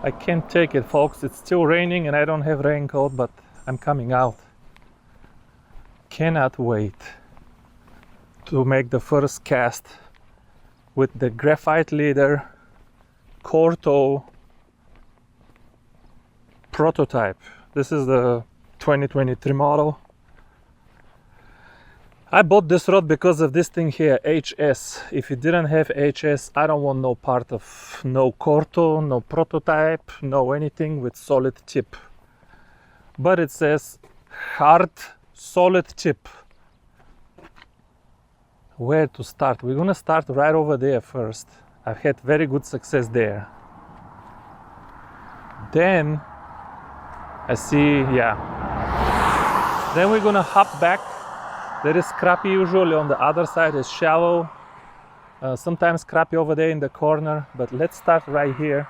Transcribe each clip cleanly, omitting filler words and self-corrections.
I can't take it, folks. It's still raining and I don't have raincoat, but I'm coming out. Cannot wait to make the first cast with the graphite leader Corto Prototype. This is the 2023 model. I bought this rod because of this thing here, HS. If it didn't have HS, I don't want no part of no Corto, no Prototype, no anything with solid tip. But it says hard solid tip. Where to start? We're gonna start right over there first. I've had very good success there. Then I see, yeah. Then we're gonna hop back. There is crappie usually on the other side, is shallow. Sometimes crappie over there in the corner, but let's start right here.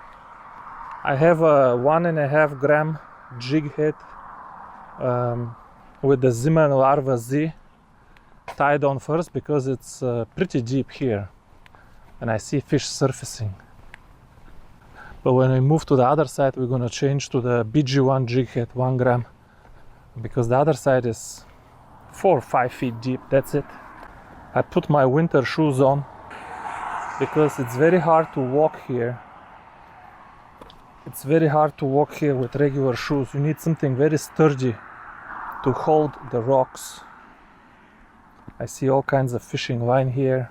I have a 1.5 gram jig head with the Zimmer Larva Z tied on first because it's pretty deep here and I see fish surfacing. But when we move to the other side, we're gonna change to the BG1 jig head, 1 gram, because the other side is 4 or 5 feet deep. That's it. I put my winter shoes on because it's very hard to walk here. It's very hard to walk here with regular shoes. You need something very sturdy to hold the rocks. I see all kinds of fishing line here.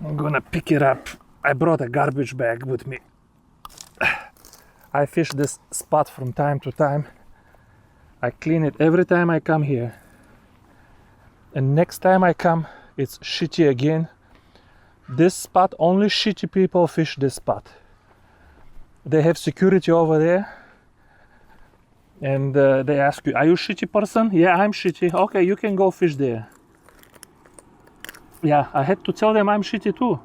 I'm gonna pick it up. I brought a garbage bag with me. I fish this spot from time to time. I clean it every time I come here. And next time I come, it's shitty again. This spot, only shitty people fish this spot. They have security over there. And they ask you, are you a shitty person? Yeah, I'm shitty. Okay, you can go fish there. Yeah, I had to tell them I'm shitty too.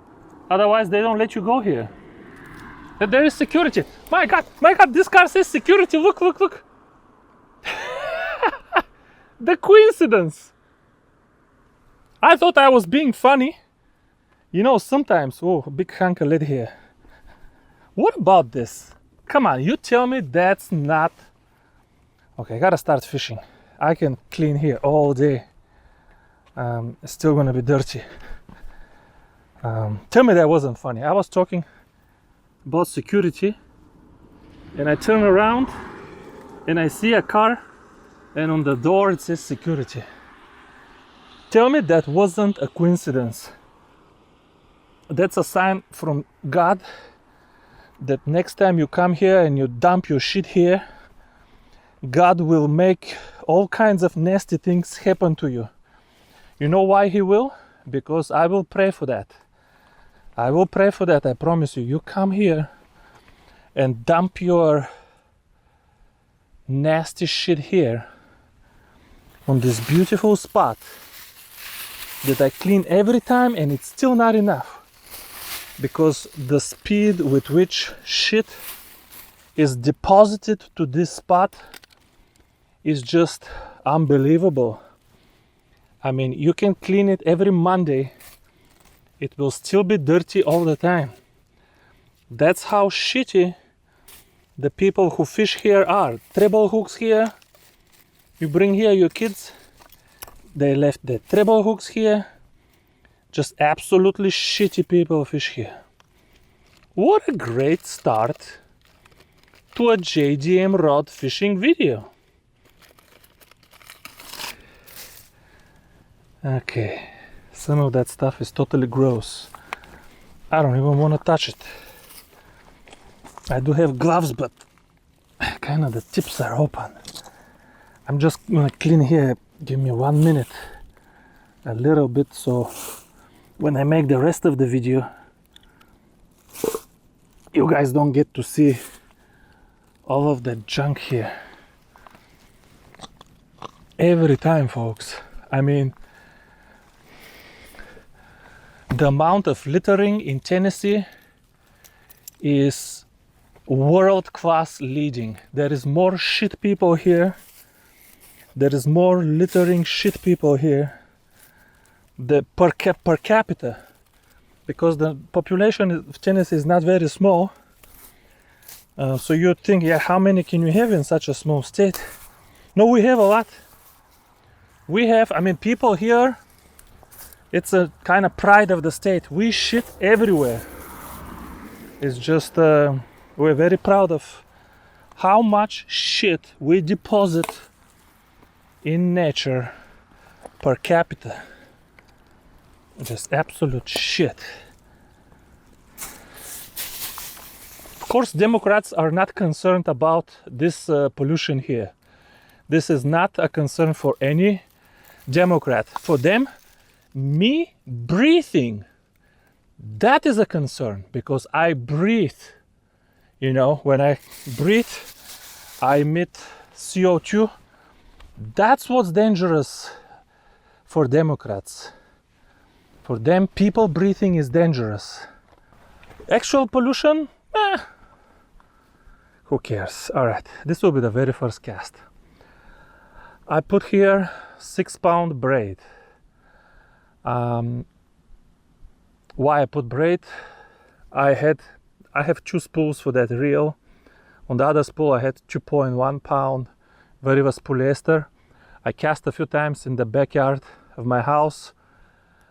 Otherwise, they don't let you go here. And there is security. My God, this car says security. Look, look, look. The coincidence. I thought I was being funny. You know, sometimes, oh, big hunk of lead here. What about this? Come on, you tell me that's not... Okay, I gotta start fishing. I can clean here all day. It's still gonna be dirty. Tell me that wasn't funny. I was talking about security and I turn around and I see a car and on the door it says security. Tell me that wasn't a coincidence. That's a sign from God that next time you come here and you dump your shit here, God will make all kinds of nasty things happen to you. You know why He will? Because I will pray for that. I will pray for that, I promise you. You come here and dump your nasty shit here on this beautiful spot that I clean every time, and it's still not enough. Because the speed with which shit is deposited to this spot is just unbelievable. I mean, you can clean it every Monday, it will still be dirty all the time. That's how shitty the people who fish here are. Treble hooks here, you bring here your kids, they left the treble hooks here. Just absolutely shitty people fish here. What a great start to a JDM rod fishing video. Okay, some of that stuff is totally gross. I don't even want to touch it. I do have gloves, but kind of the tips are open. I'm just gonna clean here. Give me 1 minute. A little bit, so when I make the rest of the video, you guys don't get to see all of that junk here. Every time, folks. I mean, the amount of littering in Tennessee is world-class leading. There is more shit people here. There is more littering shit people here. The per capita, because the population of Tennessee is not very small, So you think, yeah, how many can you have in such a small state? No, we have a lot. We have, I mean, people here, it's a kind of pride of the state. We shit everywhere. It's just, we're very proud of how much shit we deposit in nature per capita. Just absolute shit. Of course, Democrats are not concerned about this pollution here. This is not a concern for any Democrat. For them, me breathing, that is a concern, because I breathe. You know, when I breathe, I emit CO2. That's what's dangerous for Democrats. For them, people breathing is dangerous. Actual pollution, who cares? All right, this will be the very first cast. I put here 6-pound braid. Why I put braid? I have 2 spools for that reel. On the other spool I had 2.1 pound Varivas polyester. I cast a few times in the backyard of my house.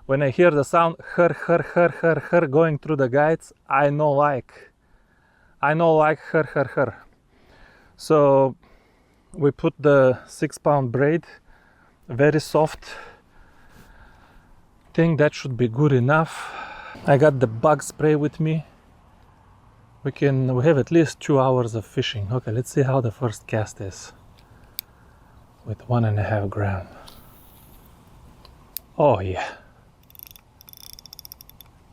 When I hear the sound her going through the guides, I know like her. So we put the 6-pound braid, very soft. Think that should be good enough. I got the bug spray with me. We have at least 2 hours of fishing. Okay, let's see how the first cast is with 1.5 gram. Oh yeah.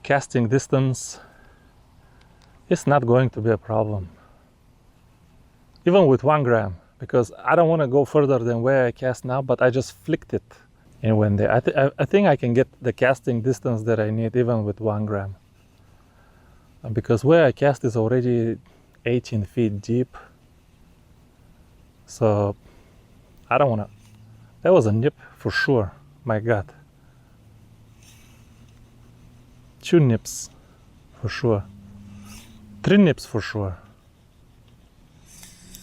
Casting distance is not going to be a problem. Even with 1 gram, because I don't want to go further than where I cast now, but I just flicked it and went there. I think I can get the casting distance that I need even with 1 gram. Because where I cast is already 18 feet deep. So I don't want to. That was a nip for sure. My God. 2 nips for sure. 3 nips for sure.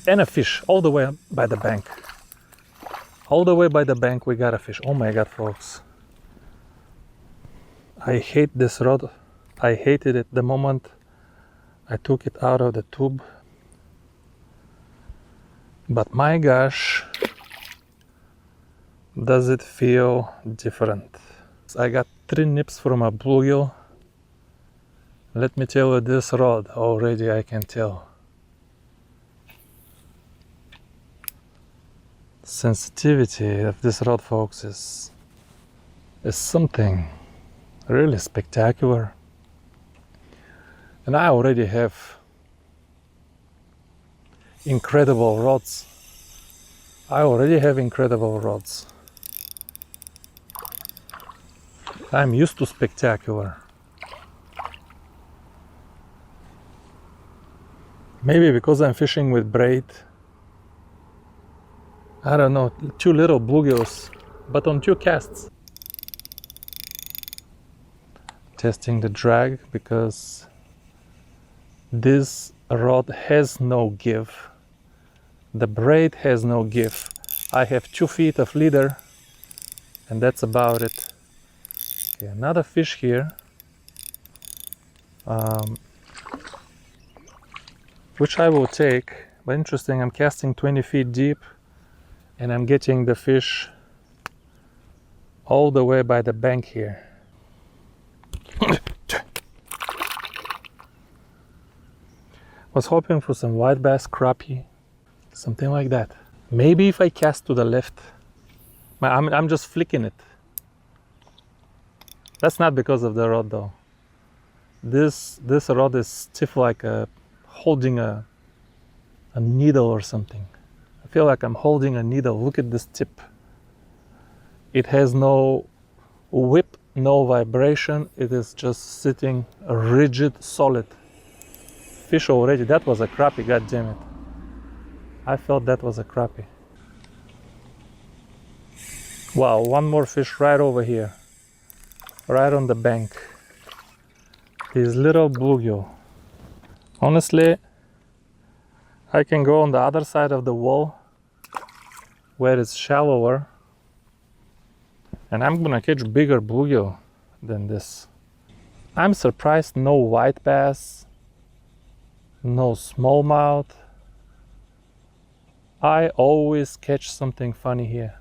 And a fish all the way by the bank. All the way by the bank we got a fish. Oh my God, folks. I hate this rod. I hated it the moment I took it out of the tube. But my gosh, does it feel different. I got 3 nips from a bluegill. Let me tell you, this rod already I can tell. Sensitivity of this rod, folks, is something really spectacular. And I already have incredible rods. I'm used to spectacular. Maybe because I'm fishing with braid. I don't know, 2 little bluegills, but on 2 casts. Testing the drag, because this rod has no give. The braid has no give. I have 2 feet of leader, and that's about it. Okay, another fish here, which I will take. But interesting, I'm casting 20 feet deep, and I'm getting the fish all the way by the bank here. Was hoping for some white bass, crappie, something like that. Maybe if I cast to the left. I'm just flicking it. That's not because of the rod though. This rod is stiff, like holding a needle or something. I feel like I'm holding a needle. Look at this tip. It has no whip, no vibration. It is just sitting rigid, solid. Fish already. That was a crappie, god damn it. I felt that was a crappie. Wow, 1 more fish right over here. Right on the bank. This little bluegill. Honestly, I can go on the other side of the wall where it's shallower, and I'm gonna catch bigger bluegill than this. I'm surprised no white bass, no smallmouth. I always catch something funny here.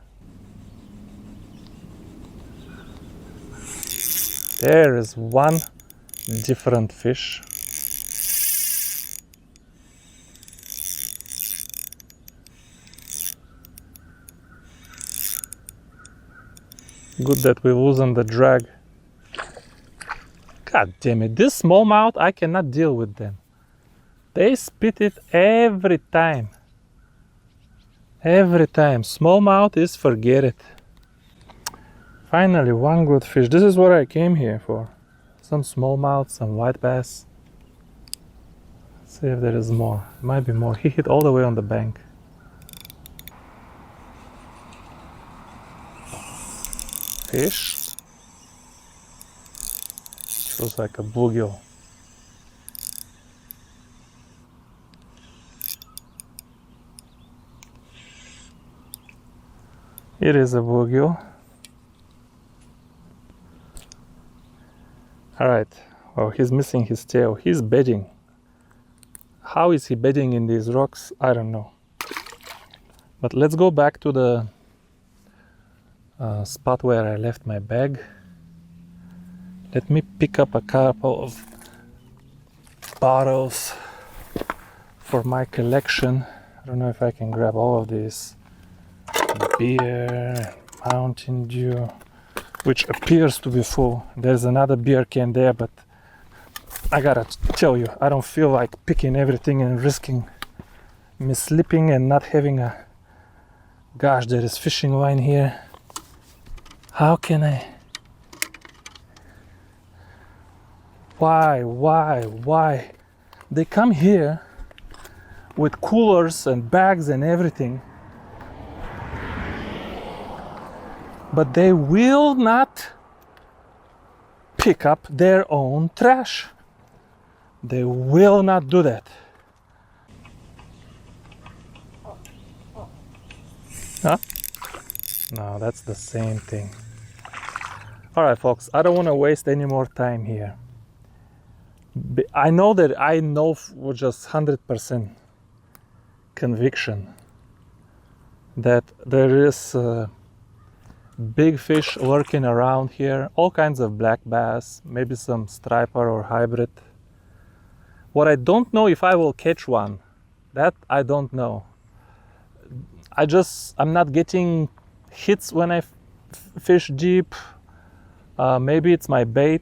There is one different fish. Good that we loosened the drag. God damn it, this smallmouth, I cannot deal with them. They spit it every time. Every time. Smallmouth is forget it. Finally, one good fish. This is what I came here for. Some smallmouth, some white bass. Let's see if there is more. Might be more. He hit all the way on the bank. Fish. Feels like a bluegill. It is a bluegill. Alright, well, he's missing his tail. He's bedding. How is he bedding in these rocks? I don't know. But let's go back to the spot where I left my bag. Let me pick up a couple of bottles for my collection. I don't know if I can grab all of these. Beer, Mountain Dew, which appears to be full. There's another beer can there, but I gotta tell you, I don't feel like picking everything and risking me slipping and not having a... Gosh, there is fishing line here. How can I... Why? They come here with coolers and bags and everything, but they will not pick up their own trash. They will not do that. Huh? No, that's the same thing. All right, folks, I don't want to waste any more time here. I know with just 100% conviction that there is big fish lurking around here, all kinds of black bass, maybe some striper or hybrid. What I don't know if I will catch one, that I don't know. I'm not getting hits when I fish deep. Maybe it's my bait.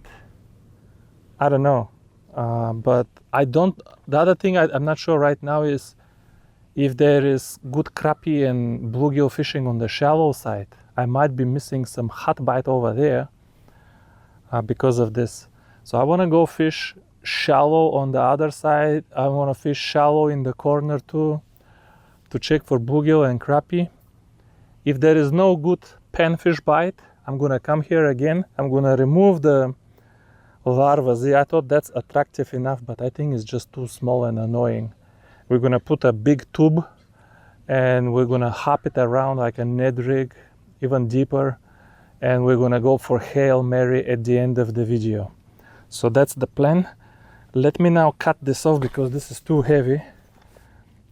I don't know. But the other thing I'm not sure right now is if there is good crappie and bluegill fishing on the shallow side. I might be missing some hot bite over there because of this. So I want to go fish shallow on the other side. I want to fish shallow in the corner too, to check for bluegill and crappie. If there is no good panfish bite, I'm gonna come here again. I'm gonna remove the larva. See, I thought that's attractive enough, but I think it's just too small and annoying. We're gonna put a big tube and we're gonna hop it around like a Ned rig, even deeper, and we're gonna go for Hail Mary at the end of the video. So that's the plan. Let me now cut this off because this is too heavy.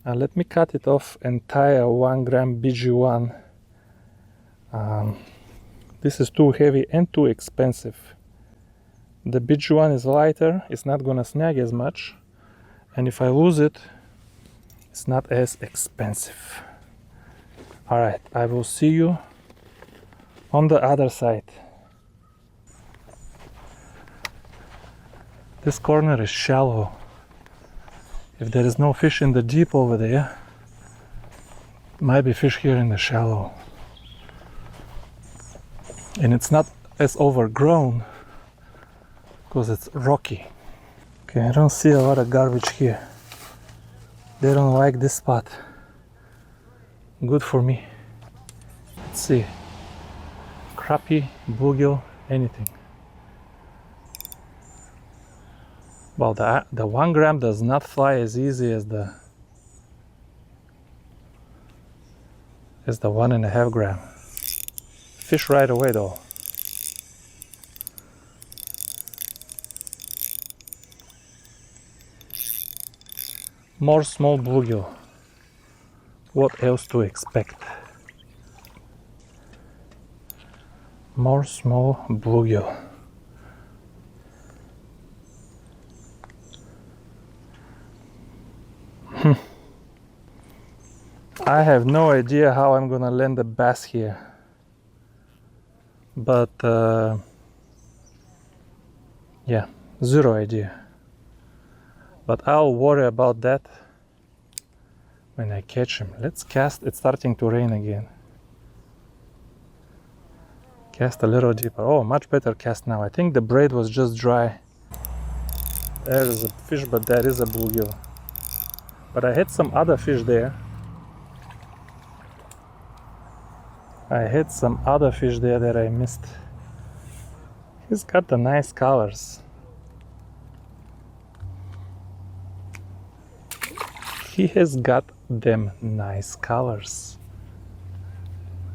Let me cut it off and tie a 1 gram BG1. This is too heavy and too expensive. The BG1 is lighter, it's not gonna snag as much, and if I lose it, it's not as expensive. Alright, I will see you on the other side. This corner is shallow. If there is no fish in the deep over there, might be fish here in the shallow. And it's not as overgrown because it's rocky. Okay, I don't see a lot of garbage here. They don't like this spot. Good for me. Let's see. Crappie, bluegill, anything. Well, the 1 gram does not fly as easy as the is the 1.5 gram. Fish right away though. More small bluegill. What else to expect? More small bluegill. I have no idea how I'm gonna land the bass here, but yeah, zero idea. But I'll worry about that when I catch him. Let's cast. It's starting to rain again. Cast a little deeper. Oh, much better cast now. I think the braid was just dry. There is a fish, but that is a bluegill. But I had some other fish there. That I missed. He's got the nice colors. He has got them nice colors.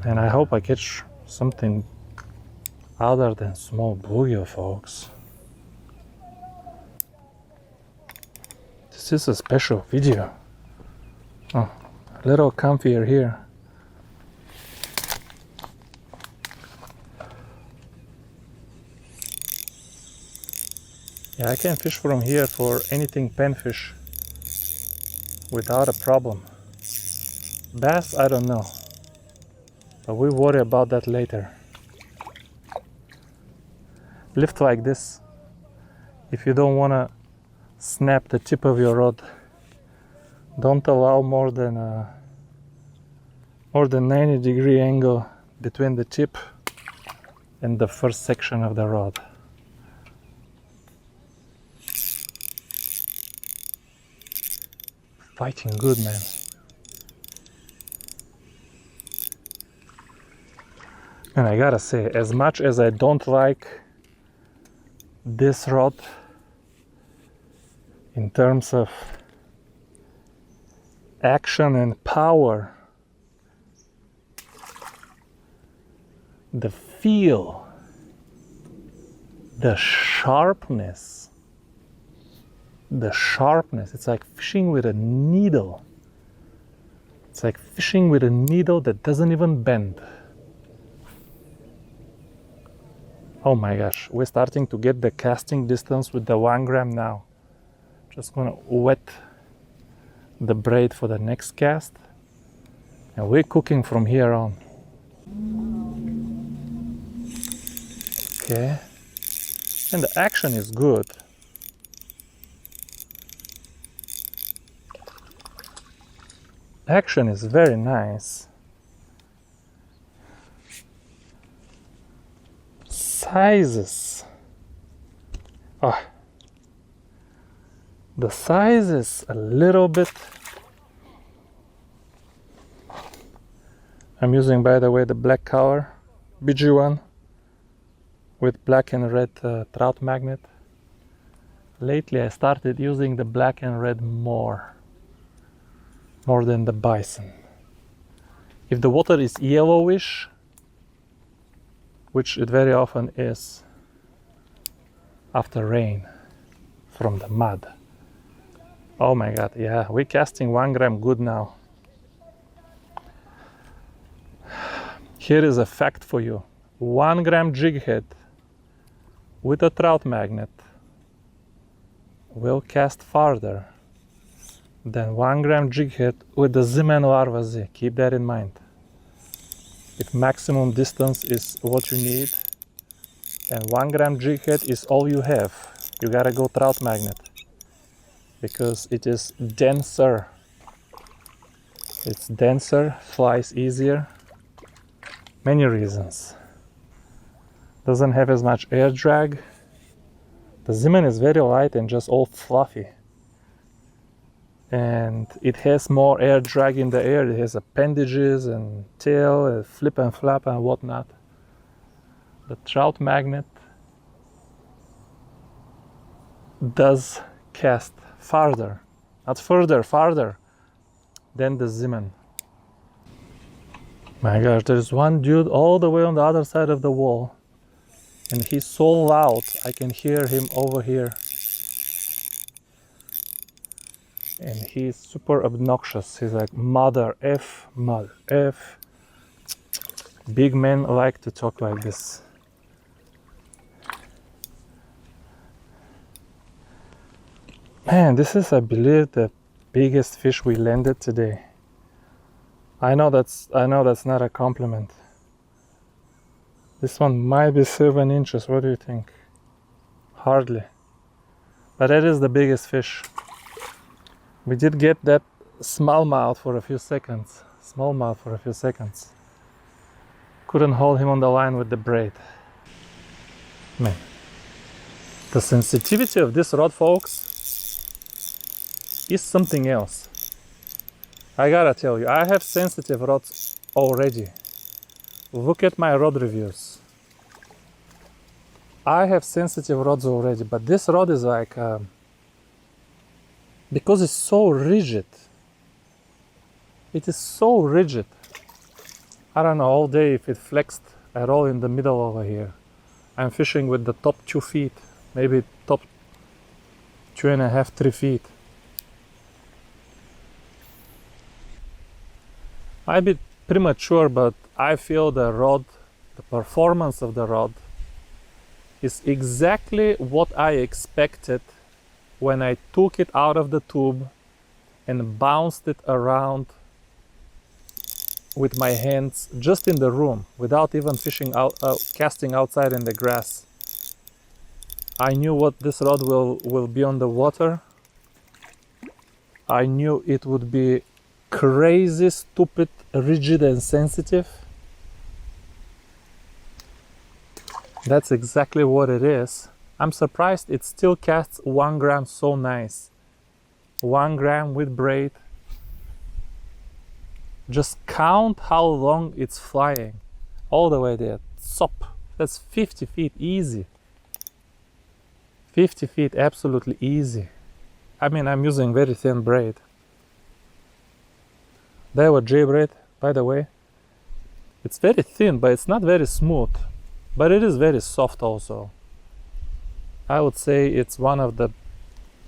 And I hope I catch something other than small bluegill, folks. This is a special video. Oh, a little comfier here. Yeah, I can fish from here for anything panfish without a problem. Bass, I don't know, but we worry about that later. Lift like this. If you don't want to snap the tip of your rod, don't allow more than 90-degree angle between the tip and the first section of the rod. Fighting good, man. And I gotta say, as much as I don't like this rod in terms of action and power, the feel, the sharpness, it's like fishing with a needle. It's like fishing with a needle that doesn't even bend. Oh my gosh, we're starting to get the casting distance with the 1 gram now. Just gonna wet the braid for the next cast, and we're cooking from here on. Okay, and the action is good. Action is very nice. Sizes. Oh, the size is a little bit. I'm using, by the way, the black color BG1 with black and red trout magnet. Lately I started using the black and red more than the bison. If the water is yellowish, which it very often is after rain from the mud. Oh my god, yeah, we're casting 1 gram good now. Here is a fact for you. 1 gram jig head with a trout magnet will cast farther than 1 gram jig head with the Zeman Larva Z. Keep that in mind. If maximum distance is what you need and 1 gram jig head is all you have, you gotta go trout magnet because it is denser. It's denser, flies easier. Many reasons. Doesn't have as much air drag. The Zeman is very light and just all fluffy. And it has more air drag in the air. It has appendages and tail, and flip and flap and whatnot. The trout magnet does cast farther, not further, farther than the Zeman. My gosh, there's one dude all the way on the other side of the wall. And he's so loud, I can hear him over here. And he's super obnoxious. He's like, mother F, mother F. Big men like to talk like this. Man, this is, I believe, the biggest fish we landed today. I know that's not a compliment. This one might be 7 inches. What do you think? Hardly. But that is the biggest fish. We did get that smallmouth for a few seconds. Smallmouth for a few seconds. Couldn't hold him on the line with the braid. Man. The sensitivity of this rod, folks, is something else. I gotta tell you, I have sensitive rods already. Look at my rod reviews. I have sensitive rods already, but this rod is like, because it's so rigid. It is so rigid. I don't know, all day if it flexed at all in the middle over here. I'm fishing with the top 2 feet, maybe top 2.5, 3 feet. Might be premature, but I feel the rod, the performance of the rod is exactly what I expected when I took it out of the tube and bounced it around with my hands just in the room without even fishing out, casting outside in the grass. I knew what this rod will be on the water. I knew it would be crazy, stupid, rigid and sensitive. That's exactly what it is. I'm surprised it still casts 1 gram so nice. 1 gram with braid. Just count how long it's flying. All the way there. Sop. That's 50 feet easy. 50 feet absolutely easy. I mean, I'm using very thin braid. There was J braid, by the way. It's very thin, but it's not very smooth. But it is very soft also. I would say it's one of the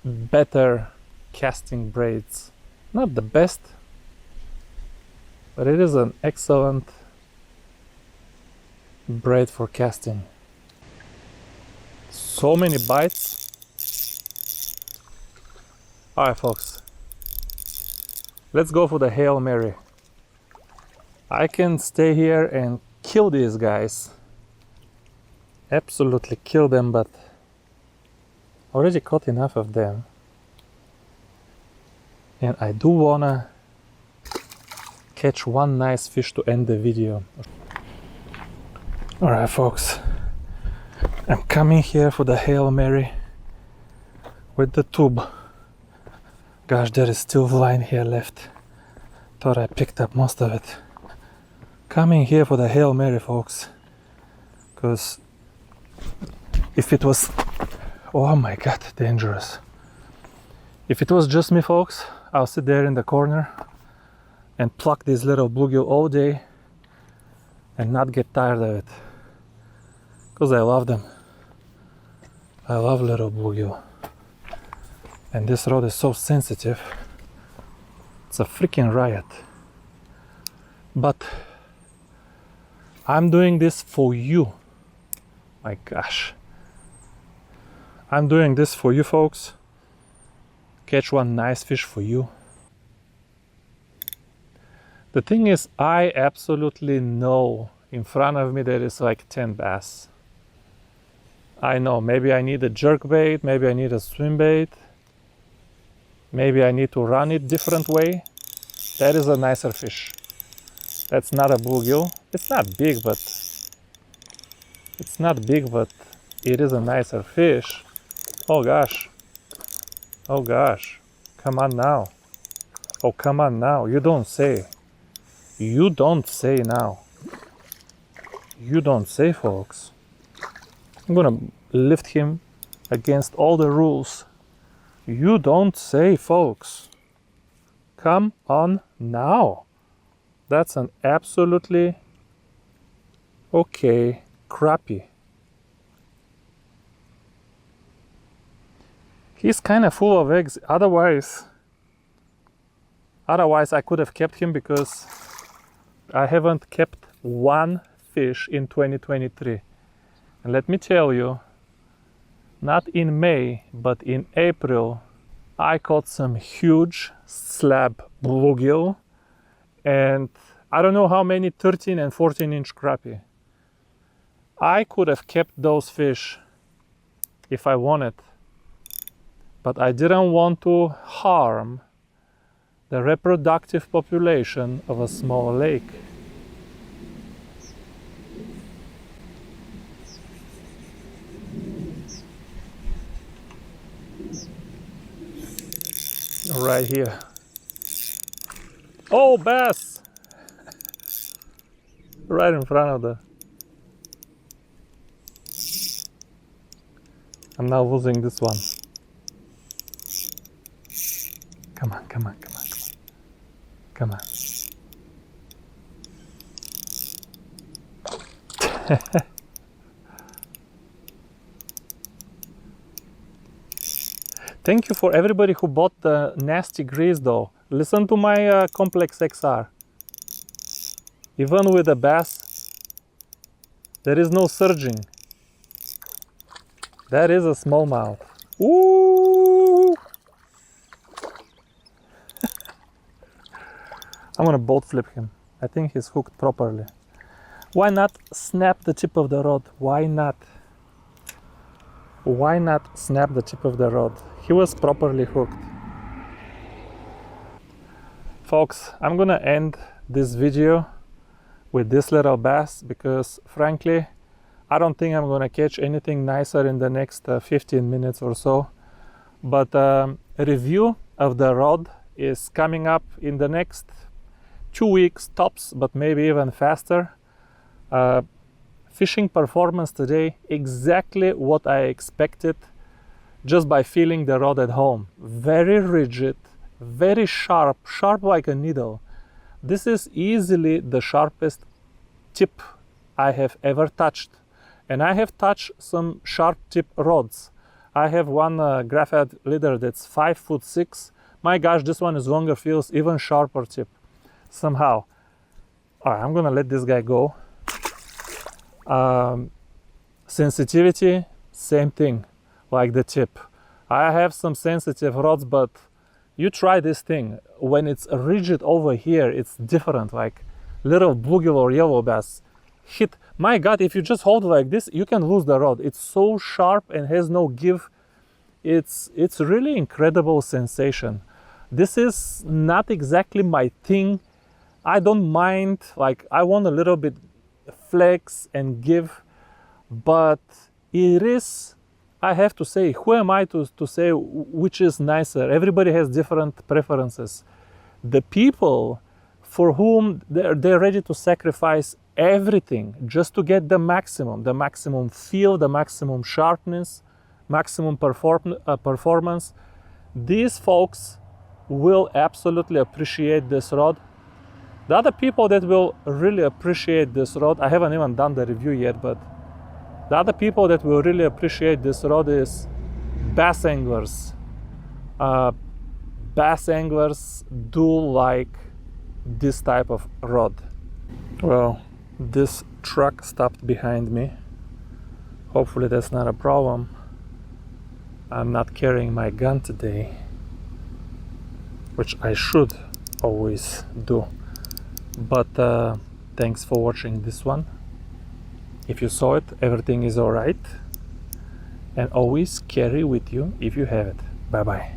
better casting braids. Not the best, but it is an excellent braid for casting. So many bites. Alright folks, let's go for the Hail Mary. I can stay here and kill these guys. Absolutely kill them, but I already caught enough of them. And I do wanna catch one nice fish to end the video. Alright folks, I'm coming here for the Hail Mary with the tube. Gosh, there is still line here left. Thought I picked up most of it. Coming here for the Hail Mary, folks. Because if it was... Oh my god, dangerous. If it was just me, folks, I'll sit there in the corner and pluck this little bluegill all day and not get tired of it. Because I love them. I love little bluegill. And this rod is so sensitive. It's a freaking riot. But I'm doing this for you. My gosh. I'm doing this for you folks. Catch one nice fish for you. The thing is, I absolutely know in front of me there is like 10 bass. I know, maybe I need a jerk bait, maybe I need a swim bait. Maybe I need to run it different way. That is a nicer fish. That's not a bluegill. It's not big, but it is a nicer fish. Oh gosh. Oh gosh. Come on now. Oh, come on now. You don't say. You don't say now. You don't say, folks. I'm gonna lift him against all the rules. You don't say, folks. Come on now. That's an absolutely okay crappie. He's kind of full of eggs. Otherwise I could have kept him, because I haven't kept one fish in 2023. And let me tell you, not in May, but in April, I caught some huge slab bluegill and I don't know how many 13 and 14-inch crappie. I could have kept those fish if I wanted, but I didn't want to harm the reproductive population of a small lake. Right here. Oh, bass! Right in front of the... I'm now losing this one. Come on, come on, come on, come on. Come on. Thank you for everybody who bought the nasty grease though. Listen to my complex XR. Even with the bass, there is no surging. That is a smallmouth. Ooh! I'm gonna boat flip him. I think he's hooked properly. Why not snap the tip of the rod? Why not? Why not snap the tip of the rod? He was properly hooked. Folks, I'm gonna end this video with this little bass because frankly, I don't think I'm gonna catch anything nicer in the next 15 minutes or so. But a review of the rod is coming up in the next 2 weeks tops, but maybe even faster. Fishing performance today, exactly what I expected just by feeling the rod at home. Very rigid, very sharp, sharp like a needle. This is easily the sharpest tip I have ever touched. And I have touched some sharp tip rods. I have one graphite leader that's 5'6". My gosh, this one is longer, feels even sharper tip somehow. All right, I'm gonna let this guy go. Sensitivity, same thing, like the tip. I have some sensitive rods, but you try this thing. When it's rigid over here, it's different, like little bluegill or yellow bass. Hit, my God, if you just hold it like this, you can lose the rod. It's so sharp and has no give. It's really incredible sensation. This is not exactly my thing. I don't mind, like I want a little bit flex and give, but it is, I have to say, who am I to say which is nicer? Everybody has different preferences. The people for whom they're ready to sacrifice everything just to get the maximum feel, the maximum sharpness, maximum performance, these folks will absolutely appreciate this rod. The other people that will really appreciate this rod, I haven't even done the review yet, but the other people that will really appreciate this rod is bass anglers. Bass anglers do like this type of rod. Well, this truck stopped behind me. Hopefully that's not a problem. I'm not carrying my gun today, which I should always do. But thanks for watching this one. If you saw it, everything is all right. And always carry with you if you have it. Bye bye.